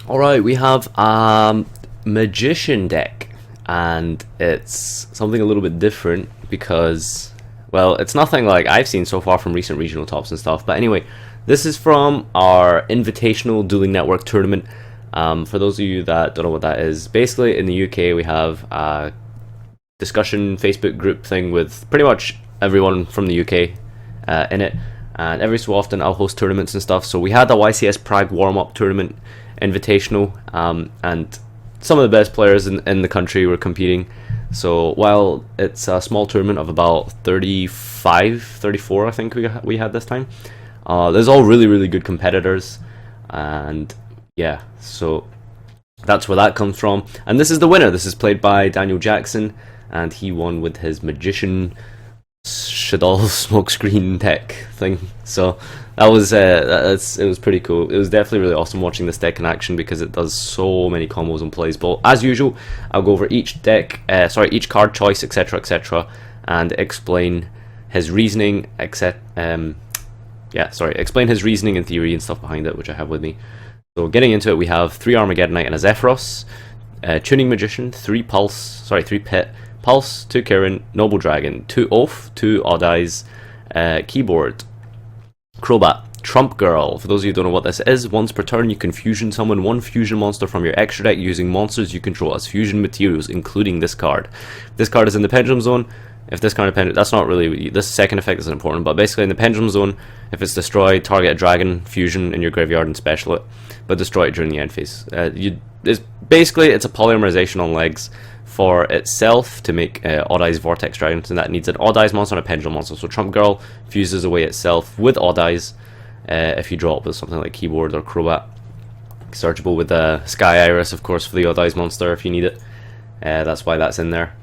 Alright, we have Magician deck, and it's something a little bit different because, well, it's nothing like I've seen so far from recent regional tops and stuff. But anyway, this is from our Invitational Dueling Network tournament. For those of you that don't know what that is, basically in the UK we have a discussion Facebook group thing with pretty much everyone from the UK in it, and every so often I'll host tournaments and stuff. So we had the YCS Prague warm-up tournament invitational, and some of the best players in the country were competing. So while it's a small tournament of about 35, 34 I think we had this time, there's all really good competitors, and yeah, so that's where that comes from. And this is the winner. This is played by Daniel Jackson, and he won with his Magician Shadol smokescreen deck thing. So that was it was pretty cool. It was definitely really awesome watching this deck in action because it does so many combos and plays. But as usual, I'll go over each deck, each card choice, etc., and explain his reasoning, explain his reasoning and theory and stuff behind it, which I have with me. So getting into it, we have 3 Armageddonite and a Zephyros, Tuning Magician, 3 Pit, Pulse, 2 Kirin, Noble Dragon, 2 Oath, 2 Odd Eyes, Keyboard, Crobat, Trump Girl. For those of you who don't know what this is, once per turn you can fusion summon 1 fusion monster from your extra deck using monsters you control as fusion materials, including this card. This card is in the Pendulum Zone. If this card of that's not really, this second effect isn't important, but basically in the Pendulum Zone, if it's destroyed, target a dragon fusion in your graveyard and special it, but destroy it during the end phase. It's a polymerization on legs for itself to make Odd Eyes Vortex Dragons, and that needs an Odd Eyes monster and a Pendulum monster. So Trump Girl fuses away itself with Odd Eyes if you draw it with something like Keyboard or Crobat. Searchable with Sky Iris, of course, for the Odd Eyes monster if you need it. That's why that's in there.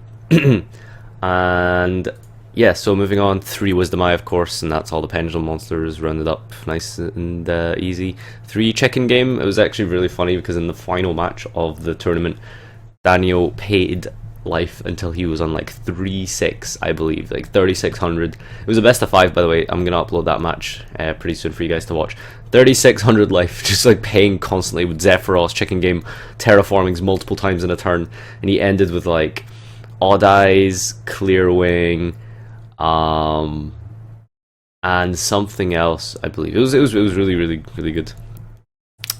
And yeah, so moving on, 3 Wisdom Eye, of course, and that's all the Pendulum monsters rounded up nice and easy. 3 Chicken Game. It was actually really funny because in the final match of the tournament, Daniel paid life until he was on like 3-6, I believe, like 3600. It was a best of 5, by the way. I'm gonna upload that match pretty soon for you guys to watch. 3600 life, just like paying constantly with Zephyros, Chicken Game, terraformings multiple times in a turn, and he ended with like Odd Eyes, Clear Wing, and something else, I believe. It was really good.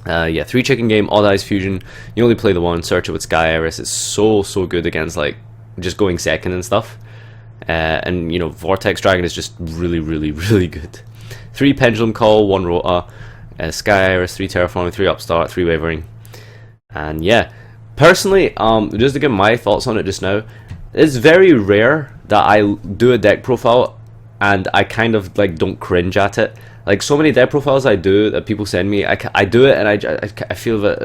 3 Chicken Game, Odd Eyes Fusion. You only play the one. Search it with Sky Iris. It's so good against like just going second and stuff. And you know, Vortex Dragon is just really good. 3 Pendulum Call, 1 Rota, Sky Iris, 3 Terraforming, 3 Upstart, 3 Wavering. And yeah, personally, just to give my thoughts on it just now, it's very rare that I do a deck profile and I kind of like don't cringe at it. Like so many deck profiles I do that people send me, I do it and I feel that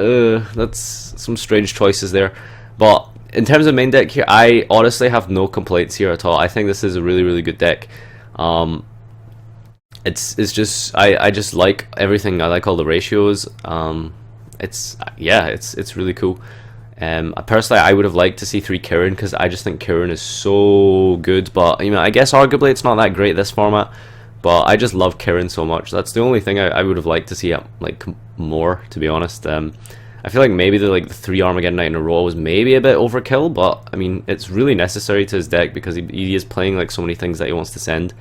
that's some strange choices there. But in terms of main deck here, I honestly have no complaints here at all. I think this is a really good deck. It's just I just like everything. I like all the ratios. It's really cool. Personally, I would have liked to see 3 Kirin because I just think Kirin is so good. But you know, I guess arguably it's not that great this format. But I just love Kirin so much. That's the only thing I would have liked to see like more, to be honest. I feel like maybe the 3 Armageddonite in a row was maybe a bit overkill, but I mean it's really necessary to his deck because he is playing like so many things that he wants to send.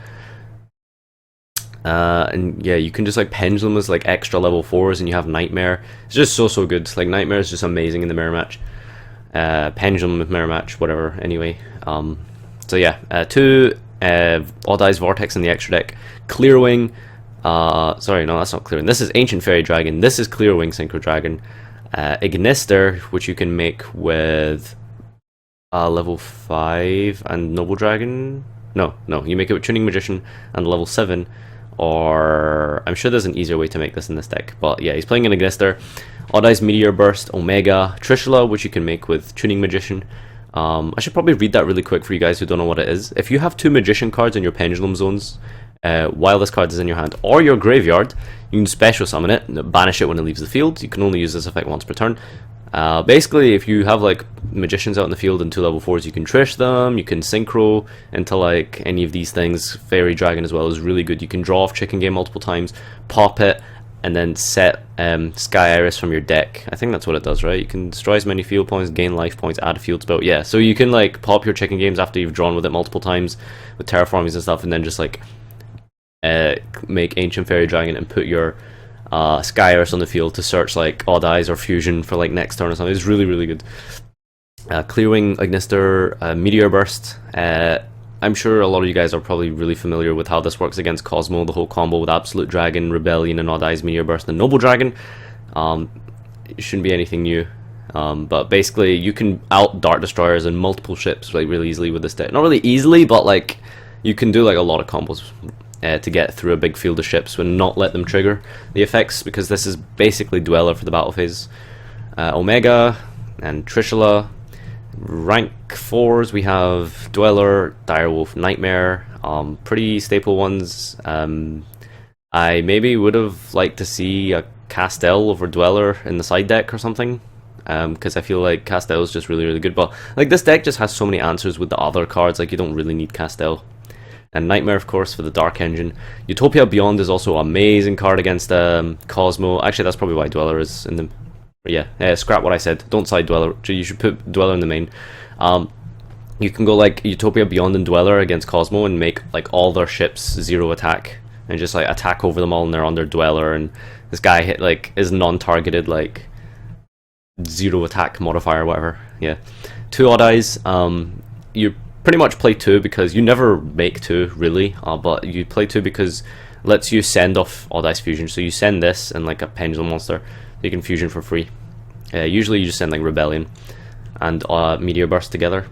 And yeah, you can just like Pendulum as like extra level 4s, and you have Nightmare. It's just so good. Like Nightmare is just amazing in the mirror match. Pendulum with mirror match, whatever. Anyway, so yeah, 2 Odd Eyes Vortex in the extra deck. Clearwing. Sorry, no, that's not Clearwing. This is Ancient Fairy Dragon. This is Clearwing Synchro Dragon. Ignister, which you can make with level 5 and Noble Dragon. No, you make it with Tuning Magician and level 7. Or I'm sure there's an easier way to make this in this deck, but yeah, he's playing an Ignister. Odd Eyes Meteor Burst, Omega, Trishula, which you can make with Tuning Magician. I should probably read that really quick for you guys who don't know what it is. If you have 2 Magician cards in your Pendulum Zones while this card is in your hand or your graveyard, you can special summon it, banish it when it leaves the field. You can only use this effect once per turn. Basically, if you have like magicians out in the field and 2 level 4s, you can Trish them, you can synchro into like any of these things. Fairy Dragon as well is really good. You can draw off Chicken Game multiple times, pop it, and then set Sky Iris from your deck. I think that's what it does, right? You can destroy as many field points, gain life points, add a field spell. Yeah, so you can like pop your chicken games after you've drawn with it multiple times with terraformings and stuff, and then just like make Ancient Fairy Dragon and put your Sky Iris on the field to search like Odd Eyes or Fusion for like next turn or something. It's really, really good. Clearwing, Ignister, Meteor Burst. I'm sure a lot of you guys are probably really familiar with how this works against Cosmo, the whole combo with Absolute Dragon, Rebellion, and Odd Eyes, Meteor Burst, and Noble Dragon. It shouldn't be anything new. But basically, you can out Dart Destroyers and multiple ships like really easily with this deck. Not really easily, but like you can do like a lot of combos to get through a big field of ships and not let them trigger the effects, because this is basically Dweller for the battle phase. Omega and Trishula. Rank 4s, we have Dweller, Direwolf, Nightmare, pretty staple ones. I maybe would have liked to see a Castel over Dweller in the side deck or something, because I feel like Castel is just really, really good, but like this deck just has so many answers with the other cards, like you don't really need Castel. And Nightmare, of course, for the Dark Engine. Utopia Beyond is also an amazing card against Cosmo. Actually, that's probably why Dweller is in the... Yeah, scrap what I said. Don't side Dweller. You should put Dweller in the main. You can go like Utopia Beyond and Dweller against Cosmo and make like all their ships 0 attack and just like attack over them all, and they're under Dweller, and this guy hit like is non-targeted like 0 attack modifier or whatever. Yeah, 2 Odd Eyes. You pretty much play 2 because you never make 2 really, but you play 2 because it lets you send off Odd Eyes Fusion. So you send this and like a Pendulum monster. You can fusion for free. Usually you just send like Rebellion and Meteor Burst together.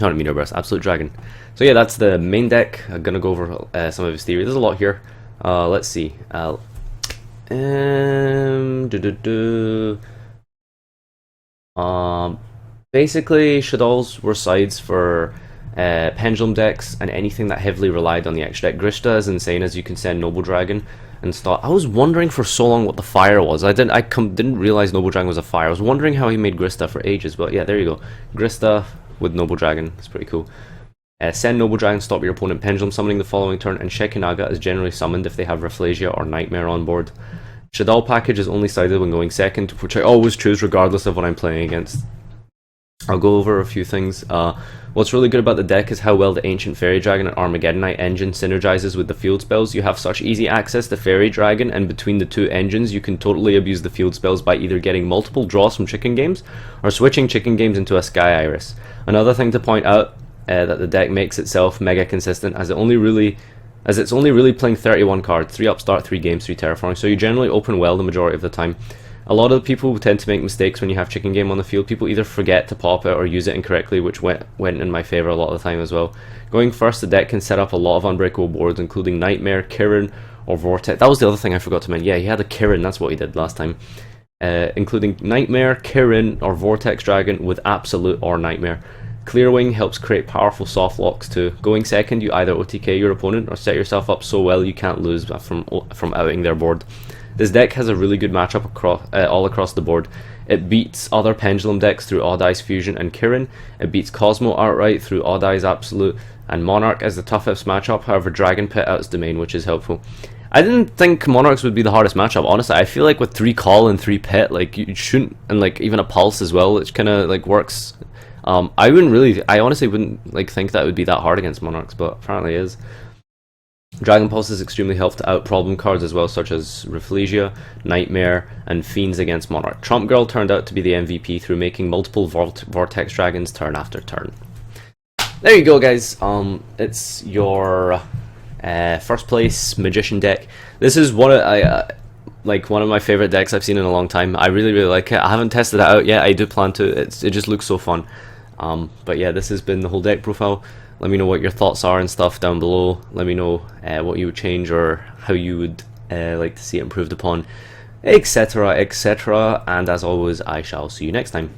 Not a Meteor Burst, Absolute Dragon. So yeah, that's the main deck. I'm gonna go over some of his theory. There's a lot here. Let's see. Basically, Shaddolls were sides for Pendulum decks and anything that heavily relied on the extra deck. Grishta is insane, as you can send Noble Dragon and start. I was wondering for so long what the fire was. I didn't realize Noble Dragon was a fire. I was wondering how he made Grista for ages, but yeah, there you go. Grista with Noble Dragon. It's pretty cool. Send Noble Dragon, stop your opponent Pendulum summoning the following turn, and Shekinaga is generally summoned if they have Rafflesia or Nightmare on board. Shaddol package is only sided when going second, which I always choose regardless of what I'm playing against. I'll go over a few things. What's really good about the deck is how well the Ancient Fairy Dragon and Armageddonite engine synergizes with the field spells. You have such easy access to Fairy Dragon, and between the 2 engines you can totally abuse the field spells by either getting multiple draws from chicken games or switching chicken games into a Sky Iris. Another thing to point out that the deck makes itself mega consistent, as it's only really playing 31 cards, 3 upstart, 3 games, 3 terraforming, so you generally open well the majority of the time. A lot of people tend to make mistakes when you have chicken game on the field. People either forget to pop it or use it incorrectly, which went in my favour a lot of the time as well. Going first, the deck can set up a lot of unbreakable boards, including Nightmare, Kirin, or Vortex. That was the other thing I forgot to mention. Yeah, he had a Kirin, that's what he did last time. Including Nightmare, Kirin, or Vortex Dragon with Absolute or Nightmare. Clearwing helps create powerful soft locks too. Going second, you either OTK your opponent or set yourself up so well you can't lose from outing their board. This deck has a really good matchup all across the board. It beats other Pendulum decks through Odd Eyes Fusion and Kirin. It beats Cosmo outright through Odd Eyes Absolute, and Monarch as the toughest matchup. However, Dragon Pit outs Domain, which is helpful. I didn't think Monarchs would be the hardest matchup, honestly. I feel like with 3 Call and 3 Pit, like you shouldn't, and like even a Pulse as well, which kind of like works. I honestly wouldn't like think that it would be that hard against Monarchs, but apparently it is. Dragon Pulse is extremely helpful to out problem cards as well, such as Rafflesia, Nightmare, and Fiends against Monarch. Trump Girl turned out to be the MVP through making multiple Vortex Dragons turn after turn. There you go, guys. It's your first place Magician deck. This is one of one of my favorite decks I've seen in a long time. I really, really like it. I haven't tested it out yet. I do plan to. It just looks so fun. But yeah, this has been the whole deck profile. Let me know what your thoughts are and stuff down below. Let me know what you would change or how you would like to see it improved upon, etc., etc. And as always, I shall see you next time.